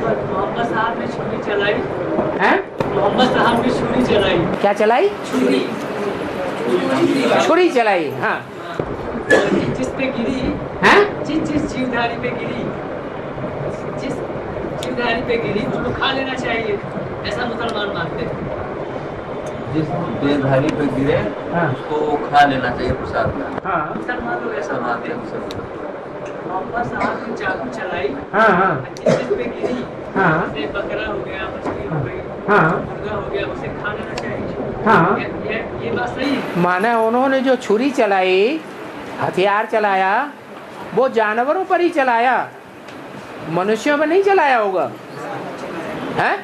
मोहम्मद साहब ने छुरी चलाई। हैं? मोहम्मद साहब ने छुरी चलाई। क्या चलाई? छुरी। छुरी चलाई। हाँ। जिस पे गिरी, हैं? जिस जीवधारी पे गिरी, जिस जीवधारी पे गिरी उसको खा लेना चाहिए, ऐसा मुसलमान मानते हैं। जिस देहधारी पे गिरे हाँ। उसको खा लेना चाहिए प्रसाद में। हाँ मुसलमान लोग ऐसा मानते हैं। मोहम्मद साहब ने चाकू चलाई। हाँ हाँ जिस पे गिरी, हाँ जैसे बकरा हो गया, मछली हो गई, हाँ मुर्गा हो गया, उसे खा लेना चाहिए। हाँ। ये बात सही है। माना उन्होंने जो छुरी चलाई, हथियार चलाया, वो जानवरों पर ही चलाया, मनुष्यों पर नहीं चलाया होगा। है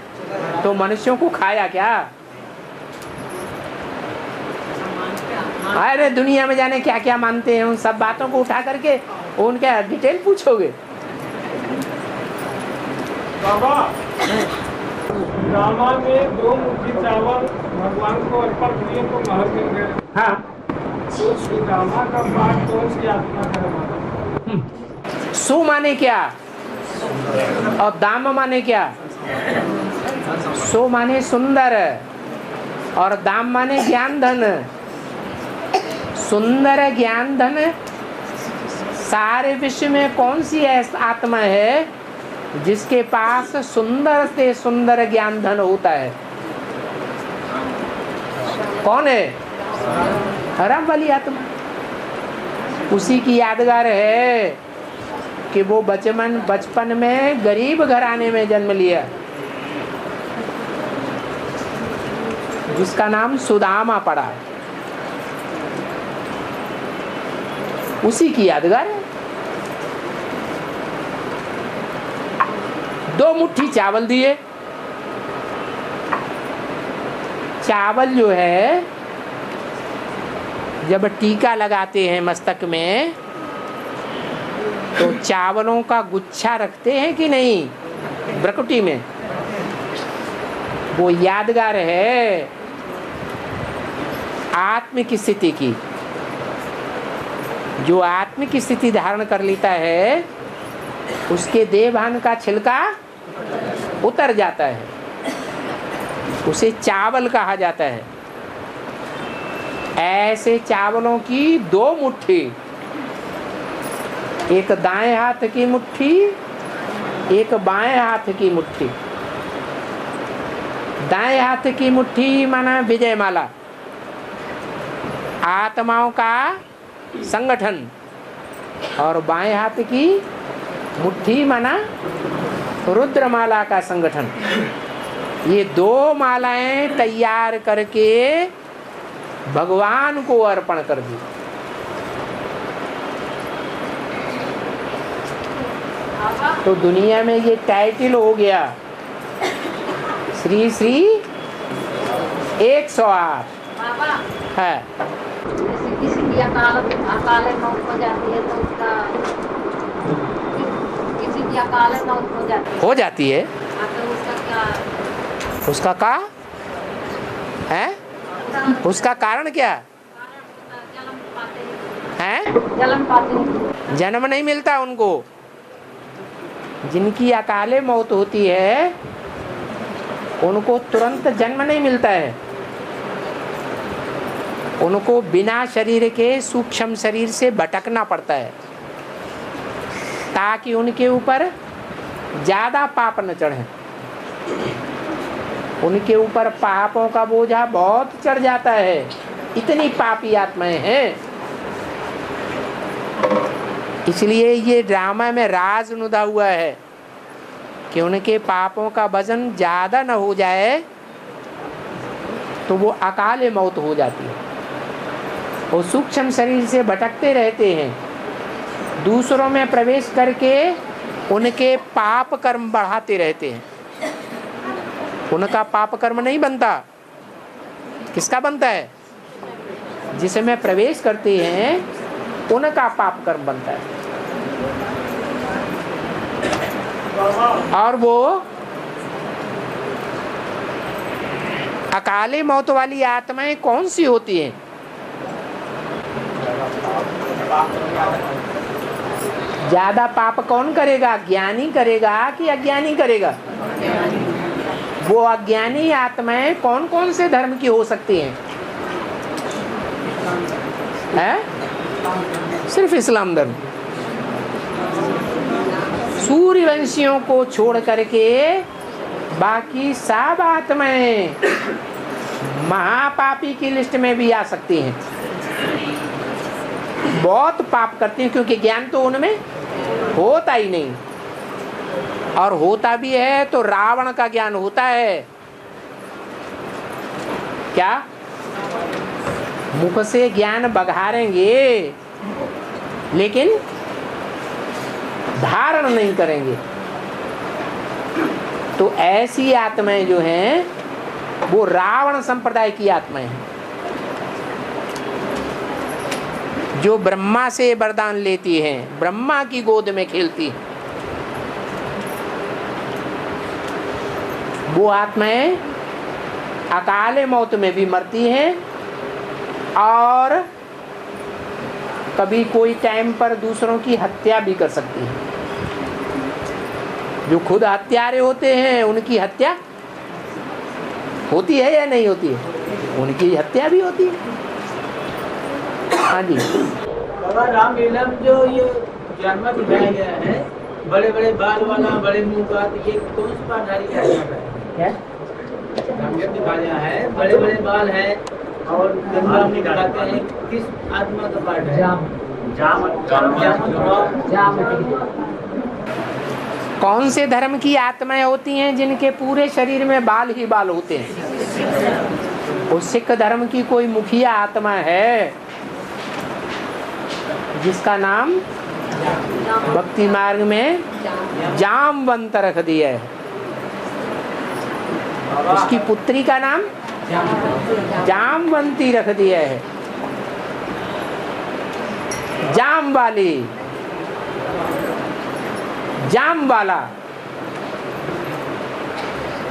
तो मनुष्यों को खाया क्या? अरे दुनिया में जाने क्या क्या मानते हैं, उन सब बातों को उठा करके उनका डिटेल पूछोगे। बाबा, रामा ने 2 मुट्ठी चावल भगवान को अर्पण किए तो महल मिल गए। हाँ। रामा का पाठ कौन सी आत्मा करवाना? सु माने क्या और दाम माने क्या? सु माने सुंदर और दाम माने ज्ञान धन। सुंदर ज्ञान धन, सारे विश्व में कौन सी ऐसी आत्मा है जिसके पास सुंदर से सुंदर ज्ञान धन होता है? कौन है? हराम वाली आत्मा। उसी की यादगार है कि वो बचपन में गरीब घराने में जन्म लिया, जिसका नाम सुदामा पड़ा, उसी की यादगार है। 2 मुट्ठी चावल दिए। चावल जो है, जब टीका लगाते हैं मस्तक में तो चावलों का गुच्छा रखते हैं कि नहीं ब्रकुटी में? वो यादगार है आत्मिक स्थिति की। जो आत्मिक स्थिति धारण कर लेता है उसके देहभान का छिलका उतर जाता है, उसे चावल कहा जाता है। ऐसे चावलों की 2 मुट्ठी, एक दाएं हाथ की मुट्ठी, एक बाएं हाथ की मुट्ठी। दाएं हाथ की मुट्ठी माना विजय माला, आत्माओं का संगठन, और बाएं हाथ की मुट्ठी माना रुद्रमाला का संगठन। ये 2 मालाएं तैयार करके भगवान को अर्पण कर दी। तो दुनिया में ये टाइटल हो गया श्री श्री 108 है। जैसे किसी की अकाल मौत हो जाती है तो उसका, किसी की अकाल मौत हो जाती है तो उसका क्या? उसका का है? उसका कारण क्या है? जन्म पाते हैं। जन्म नहीं मिलता उनको। जिनकी अकाले मौत होती है उनको तुरंत जन्म नहीं मिलता है। उनको बिना शरीर के सूक्ष्म शरीर से भटकना पड़ता है ताकि उनके ऊपर ज्यादा पाप न चढ़े। उनके ऊपर पापों का बोझा बहुत चढ़ जाता है, इतनी पापी आत्माएं हैं। इसलिए ये ड्रामा में राज नुदा हुआ है कि उनके पापों का वजन ज्यादा न हो जाए तो वो अकाले मौत हो जाती है। वो सूक्ष्म शरीर से भटकते रहते हैं, दूसरों में प्रवेश करके उनके पाप कर्म बढ़ाते रहते हैं। उनका पाप कर्म नहीं बनता, किसका बनता है? जिसमें प्रवेश करते हैं उनका पाप कर्म बनता है। और वो अकाले मौत वाली आत्माएं कौन सी होती हैं? ज्यादा पाप कौन करेगा, ज्ञानी करेगा कि अज्ञानी करेगा? वो अज्ञानी आत्माएं कौन कौन से धर्म की हो सकती हैं? सिर्फ इस्लाम धर्म। सूर्यवंशियों को छोड़ करके बाकी सब आत्माएं महापापी की लिस्ट में भी आ सकती हैं। बहुत पाप करती हैं क्योंकि ज्ञान तो उनमें होता ही नहीं, और होता भी है तो रावण का ज्ञान होता है। क्या मुख से ज्ञान बघारेंगे लेकिन धारण नहीं करेंगे। तो ऐसी आत्माएं जो हैं वो रावण संप्रदाय की आत्माएं हैं, जो ब्रह्मा से वरदान लेती हैं, ब्रह्मा की गोद में खेलती हैं। वो आत्माएं अकाले मौत में भी मरती हैं और कभी कोई टाइम पर दूसरों की हत्या भी कर सकती हैं। जो खुद हत्यारे होते हैं उनकी हत्या होती है या नहीं होती है? उनकी हत्या भी होती है। हाँ जी। बाबा रामलीला में जो ये जानवर दिखाया गया है, बड़े बड़े बाल वाला, बड़े मुंह का, ये कौन सा पाठधारी का जानवर है? क्या जानवर दिखाया है? बड़े बड़े बाल है और गंगा में दिखाते हैं, किस आत्मा का पाठ है? जाम। कौन से धर्म की आत्माएं होती हैं जिनके पूरे शरीर में बाल ही बाल होते हैं? उस सिख धर्म की कोई मुखिया आत्मा है जिसका नाम भक्ति मार्ग में जामवंत रख दिया है। उसकी पुत्री का नाम जामवंती रख दिया है। जाम वाली, जाम वाला।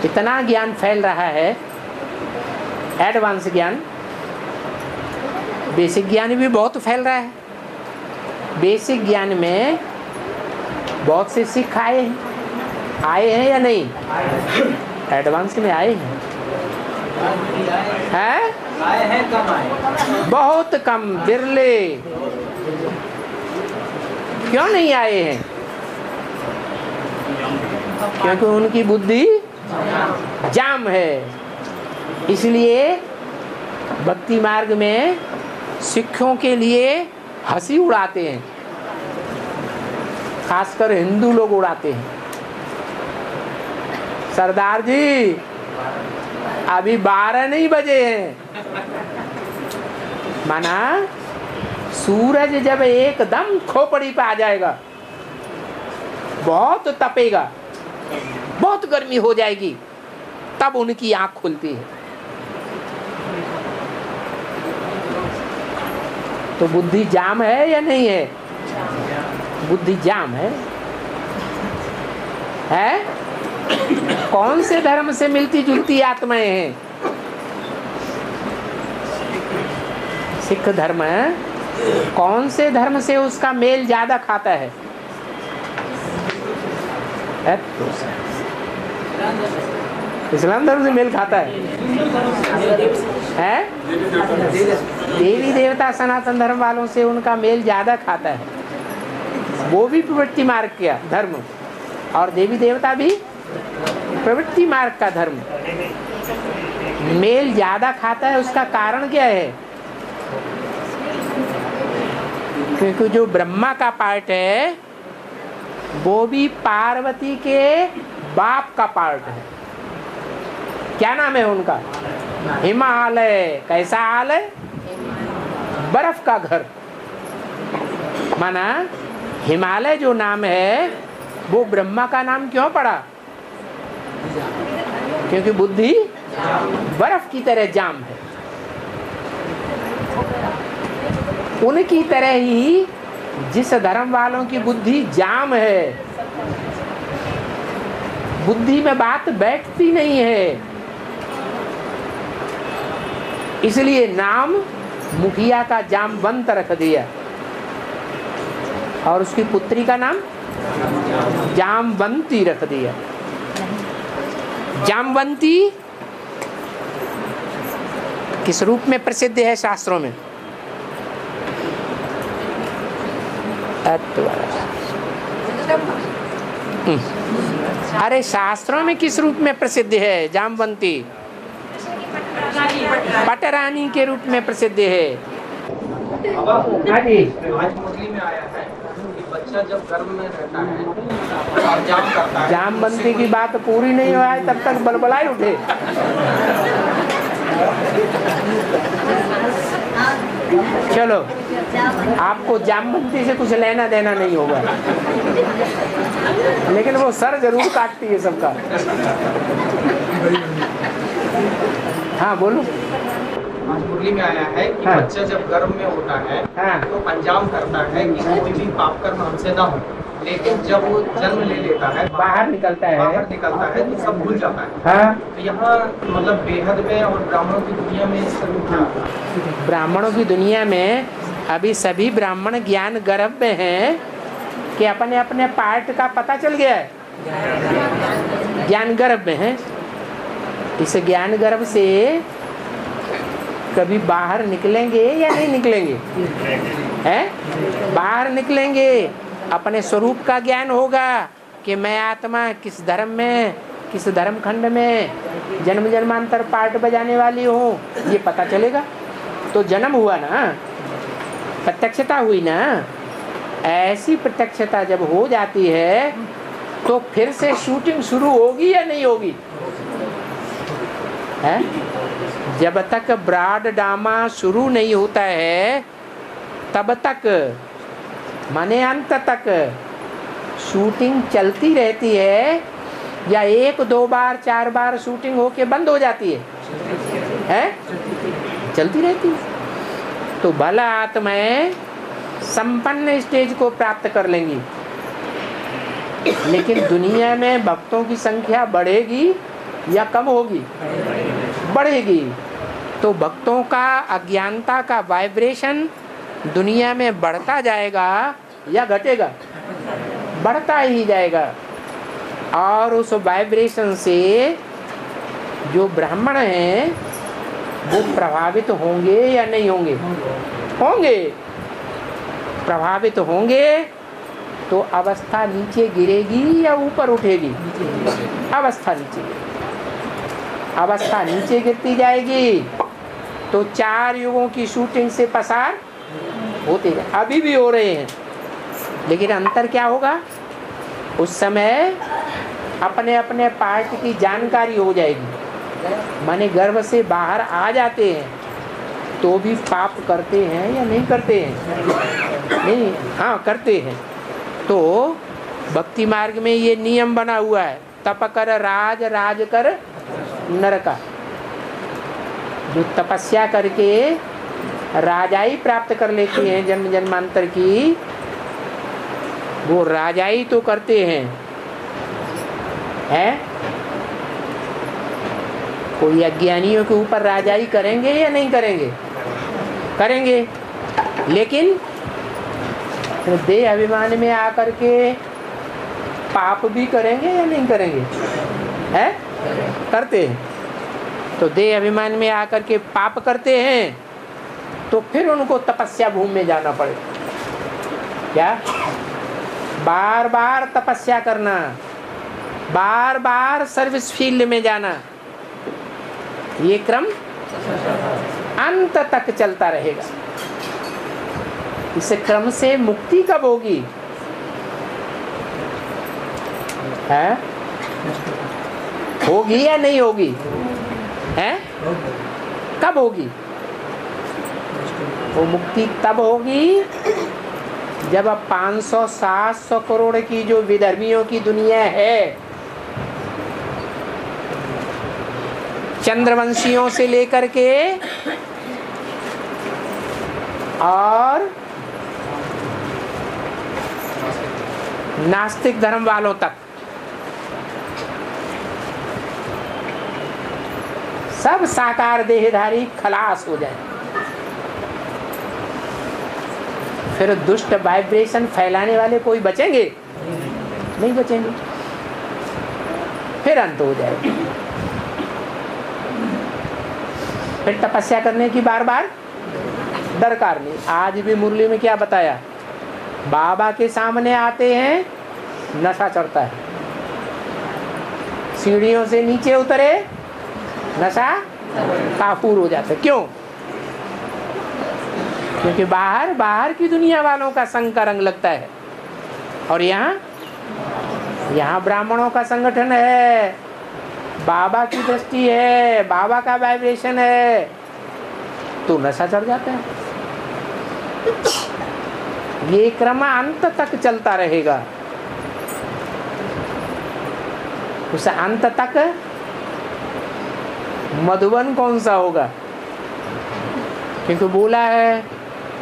इतना ज्ञान फैल रहा है, एडवांस ज्ञान। बेसिक ज्ञान भी बहुत फैल रहा है। बेसिक ज्ञान में बहुत से सिख आए हैं या नहीं? एडवांस में आए हैं? आए हैं कम आए, बहुत कम, बिरले। क्यों नहीं आए हैं? क्योंकि उनकी बुद्धि जाम है। इसलिए भक्ति मार्ग में सिखों के लिए हंसी उड़ाते हैं, खासकर हिंदू लोग उड़ाते हैं। सरदार जी अभी 12 नहीं बजे हैं। माना सूरज जब एकदम खोपड़ी पे आ जाएगा, बहुत तपेगा, बहुत गर्मी हो जाएगी, तब उनकी आंख खुलती है। तो बुद्धि जाम है या नहीं है? बुद्धि जाम है। कौन से धर्म से मिलती जुलती आत्माएं हैं? सिख धर्म है। कौन से धर्म से उसका मेल ज्यादा खाता है? इस्लाम धर्म से मेल खाता है। देवी देवता सनातन धर्म वालों से उनका मेल ज्यादा खाता है। वो भी प्रवृत्ति मार्ग का धर्म, और देवी देवता भी प्रवृत्ति मार्ग का धर्म। मेल ज्यादा खाता है, उसका कारण क्या है? क्योंकि जो ब्रह्मा का पार्ट है वो भी पार्वती के बाप का पार्ट है। क्या नाम है उनका? हिमालय। कैसा हाल है? बर्फ का घर। माना हिमालय जो नाम है वो ब्रह्मा का नाम क्यों पड़ा? क्योंकि बुद्धि बर्फ की तरह जाम है। उनकी तरह ही जिस धर्म वालों की बुद्धि जाम है, बुद्धि में बात बैठती नहीं है, इसलिए नाम मुखिया का जामवंत रख दिया। और उसकी पुत्री का नाम जामवंती रख दिया। जामवंती किस रूप में प्रसिद्ध है शास्त्रों में? अरे शास्त्रों में किस रूप में प्रसिद्ध है जामवंती? पटरानी के रूप में प्रसिद्ध है। हाँ जी, आज मुरली में आया है कि बच्चा जब गर्भ में रहता है और जाम करता है। जामवंती की बात पूरी नहीं हुआ है तब तक बलबलाई उठे। चलो, आपको जामवंती से कुछ लेना देना नहीं होगा, लेकिन वो सर जरूर काटती है सबका। हाँ बोलो। आज मुरली में आया है कि हाँ। बच्चा जब गर्भ में होता है हाँ। तो अंजाम करता है कि कोई भी पाप कर्म हमसे ना हो, लेकिन जब वो जन्म ले लेता है, बाहर निकलता है, तो सब भूल जाता है। हाँ। तो यहाँ मतलब बेहद में और ब्राह्मणों की दुनिया में ब्राह्मणों की दुनिया में अभी सभी ब्राह्मण ज्ञान गर्भ में हैं कि अपने अपने पार्ट का पता चल गया है, ज्ञान गर्भ में है। इस ज्ञान गर्भ से कभी बाहर निकलेंगे या नहीं निकलेंगे? हैं? बाहर निकलेंगे, अपने स्वरूप का ज्ञान होगा कि मैं आत्मा किस धर्म में, किस धर्म खंड में जन्म जन्मांतर पार्ट बजाने वाली हूँ, ये पता चलेगा। तो जन्म हुआ ना, प्रत्यक्षता हुई ना। ऐसी प्रत्यक्षता जब हो जाती है तो फिर से शूटिंग शुरू होगी या नहीं होगी? है? जब तक ब्रॉड ड्रामा शुरू नहीं होता है तब तक, माने अंत तक शूटिंग चलती रहती है या 1 2 बार 4 बार शूटिंग होके बंद हो जाती है? चलती रहती है। तो भला आत्माएं संपन्न स्टेज को प्राप्त कर लेंगी, लेकिन दुनिया में भक्तों की संख्या बढ़ेगी या कम होगी? बढ़ेगी। तो भक्तों का अज्ञानता का वाइब्रेशन दुनिया में बढ़ता जाएगा या घटेगा? बढ़ता ही जाएगा। और उस वाइब्रेशन से जो ब्राह्मण हैं वो प्रभावित होंगे या नहीं होंगे? होंगे। प्रभावित होंगे तो अवस्था नीचे गिरेगी या ऊपर उठेगी? अवस्था नीचे। अवस्था नीचे गिरती जाएगी तो 4 युगों की शूटिंग से पसार होते जाए, अभी भी हो रहे हैं। लेकिन अंतर क्या होगा? उस समय अपने अपने पार्ट की जानकारी हो जाएगी। माने गर्भ से बाहर आ जाते हैं तो भी पाप करते हैं या नहीं करते हैं? नहीं, हाँ करते हैं। तो भक्ति मार्ग में ये नियम बना हुआ है, तप कर राज, राज कर नरका। जो तपस्या करके राजाई प्राप्त कर लेते हैं जन्म जन्मांतर की, वो राजाई तो करते हैं, कोई अज्ञानियों के ऊपर राजाई करेंगे या नहीं करेंगे? करेंगे। लेकिन देह अभिमान में आकर के पाप भी करेंगे या नहीं करेंगे? करते हैं। तो देह अभिमान में आकर के पाप करते हैं तो फिर उनको तपस्या भूमि में जाना पड़े। क्या? बार बार तपस्या करना, बार बार सर्विस फील्ड में जाना, ये क्रम अंत तक चलता रहेगा। इस क्रम से मुक्ति कब होगी? होगी या नहीं होगी? कब होगी? वो मुक्ति तब होगी जब अब 500-700 करोड़ की जो विधर्मियों की दुनिया है, चंद्रवंशियों से लेकर के और नास्तिक धर्म वालों तक, सब साकार देहधारी खलास हो जाए। फिर दुष्ट वाइब्रेशन फैलाने वाले कोई बचेंगे? नहीं बचेंगे, फिर अंत हो जाएगा। फिर तपस्या करने की बार बार दरकार नहीं। आज भी मुरली में क्या बताया, बाबा के सामने आते हैं नशा चढ़ता है, सीढ़ियों से नीचे उतरे नशा काफूर हो जाता है। क्यों? क्योंकि बाहर की दुनिया वालों का संग का रंग लगता है, और यहाँ ब्राह्मणों का संगठन है, बाबा की दृष्टि है, बाबा का वाइब्रेशन है, तो नशा चढ़ जाता है। ये क्रम अंत तक चलता रहेगा। उस अंत तक मधुबन कौन सा होगा? क्योंकि बोला है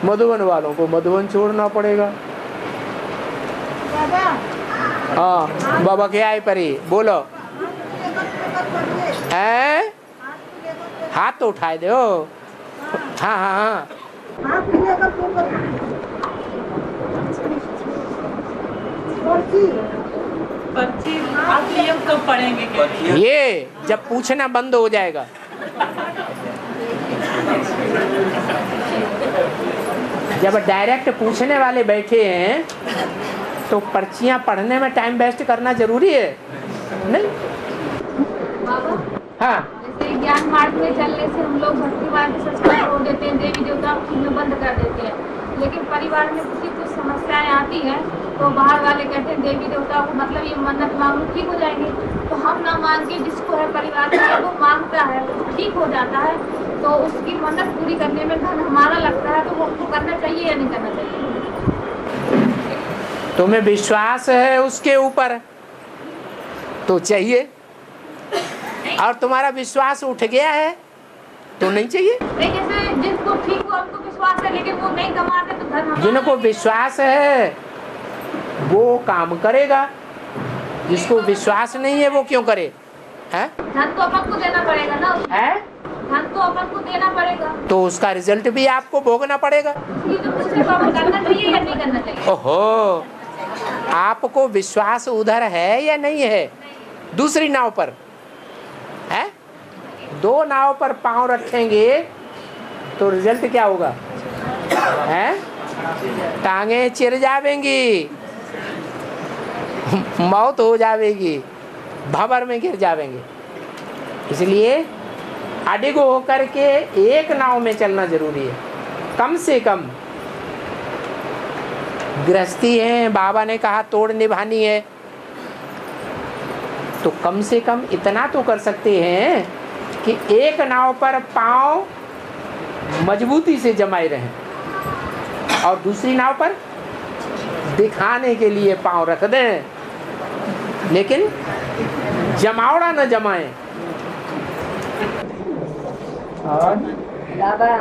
मधुबन वालों को मधुबन छोड़ना पड़ेगा। हाँ बाबा के आए परी बोलो है, हाथ तो उठाए दो। हाँ हाँ हाँ पर्ची आप नियम कब पढ़ेंगे? ये जब पूछना बंद हो जाएगा। जब डायरेक्ट पूछने वाले बैठे हैं तो पर्चियां पढ़ने में टाइम वेस्ट करना जरूरी है नहीं? बाबा, हाँ जैसे ज्ञान मार्ग में चलने से हम लोग भक्ति मार्ग से संस्कार छोड़ देते हैं, देवी देवता में बंद कर देते हैं, लेकिन परिवार में कुछ समस्याएं आती हैं तो बाहर वाले कहते हैं देवी देवता को मतलब ये मन्नत मांगो ठीक हो जाएंगे, तो हम ना मांग के जिसको है परिवार में वो मांगता है वो ठीक हो जाता है, तो उसकी मन्नत पूरी करने में धन हमारा लगता है, तो वो हमको करना चाहिए या नहीं करना चाहिए? तुम्हें विश्वास है उसके ऊपर तो चाहिए, और तुम्हारा विश्वास उठ गया है तो नहीं चाहिए। जैसे जिनको ठीक हो उनको विश्वास है लेकिन वो नहीं कमाते तो धन जिनको विश्वास है वो काम करेगा, जिसको विश्वास नहीं है वो क्यों करे? है धन तो अपन को देना पड़ेगा ना, है धन तो अपन को देना पड़ेगा, तो उसका रिजल्ट भी आपको भोगना पड़ेगा। ये जो दूसरे को करना चाहिए या नहीं करना चाहिए? ओहो, आपको विश्वास उधर है या नहीं है? दूसरी नाव पर है, दो नाव पर पांव रखेंगे तो रिजल्ट क्या होगा? है टांगे चिर जावेंगी, मौत हो जाएगी, भंवर में गिर जावेंगे। इसलिए अडिग होकर के एक नाव में चलना जरूरी है। कम से कम गृहस्थी है, बाबा ने कहा तोड़ निभानी है, तो कम से कम इतना तो कर सकते हैं कि एक नाव पर पांव मजबूती से जमाए रहें और दूसरी नाव पर दिखाने के लिए पांव रख दें, लेकिन जमावड़ा न जमाएं। और बाबा,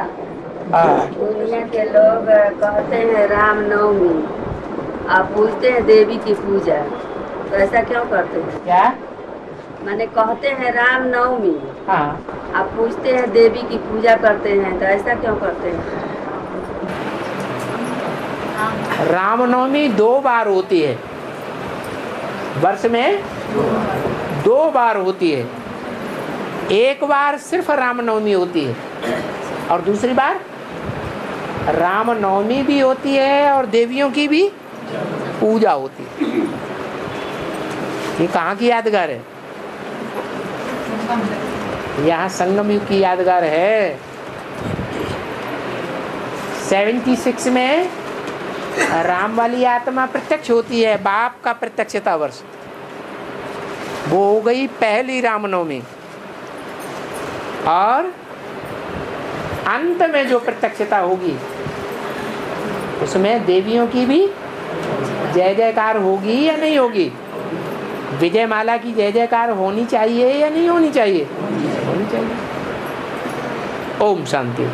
दुनिया के लोग कहते हैं रामनवमी, आप पूछते हैं देवी की पूजा, तो ऐसा क्यों करते हैं? क्या माने कहते हैं रामनवमी, हाँ आप पूछते हैं देवी की पूजा करते हैं, तो ऐसा क्यों करते हैं? रामनवमी 2 बार होती है, वर्ष में 2 बार होती है। एक बार सिर्फ रामनवमी होती है और दूसरी बार रामनवमी भी होती है और देवियों की भी पूजा होती है। ये कहाँ की यादगार है? यहाँ संगम युग की यादगार है। 76 में राम वाली आत्मा प्रत्यक्ष होती है, बाप का प्रत्यक्षता वर्ष, वो हो गई पहली रामनवमी। और अंत में जो प्रत्यक्षता होगी उसमें देवियों की भी जय जयकार होगी या नहीं होगी? विजय माला की जय जयकार होनी चाहिए या नहीं होनी चाहिए? होनी चाहिए। ओम शांति।